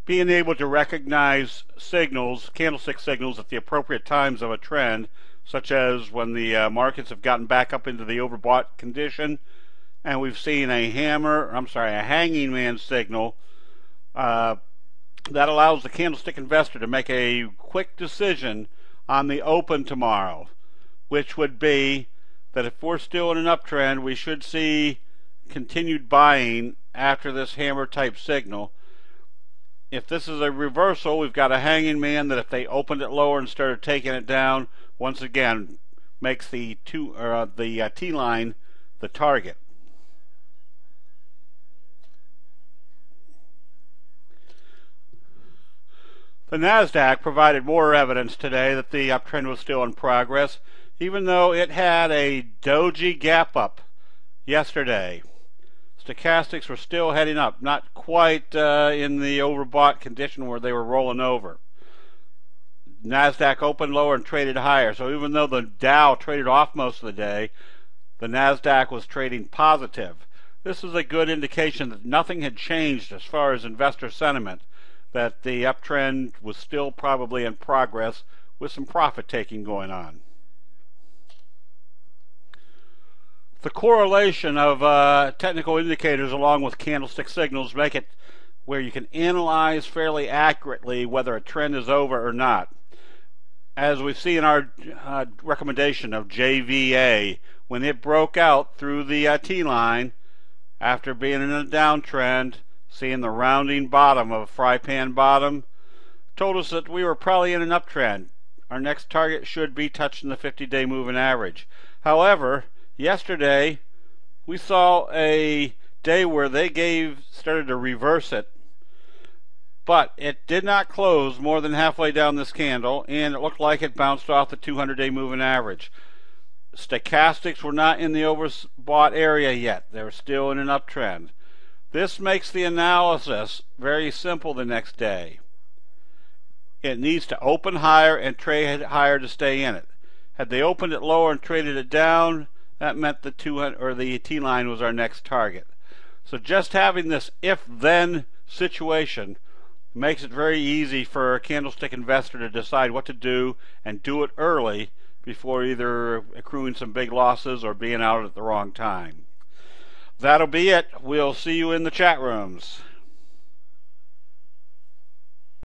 being able to recognize signals, candlestick signals at the appropriate times of a trend, such as when the markets have gotten back up into the overbought condition, and we've seen a hanging man signal that allows the candlestick investor to make a quick decision on the open tomorrow, which would be that if we're still in an uptrend, we should see continued buying after this hammer type signal. If this is a reversal, we've got a hanging man that if they opened it lower and started taking it down, once again makes the T-line the target. The NASDAQ provided more evidence today that the uptrend was still in progress, even though it had a doji gap up yesterday. Stochastics were still heading up, not quite in the overbought condition where they were rolling over. NASDAQ opened lower and traded higher, so even though the Dow traded off most of the day, the NASDAQ was trading positive. This is a good indication that nothing had changed as far as investor sentiment, that the uptrend was still probably in progress with some profit taking going on. The correlation of technical indicators along with candlestick signals make it where you can analyze fairly accurately whether a trend is over or not. As we see in our recommendation of JVA, when it broke out through the T-line after being in a downtrend, seeing the rounding bottom of a fry pan bottom, told us that we were probably in an uptrend. Our next target should be touching the 50-day moving average. However, yesterday we saw a day where they started to reverse it, but it did not close more than halfway down this candle, and it looked like it bounced off the 200-day moving average. Stochastics were not in the overbought area yet. They were still in an uptrend. This makes the analysis very simple the next day. It needs to open higher and trade higher to stay in it. Had they opened it lower and traded it down, that meant the T-line was our next target. So just having this if-then situation makes it very easy for a candlestick investor to decide what to do and do it early before either accruing some big losses or being out at the wrong time. That'll be it. We'll see you in the chat rooms.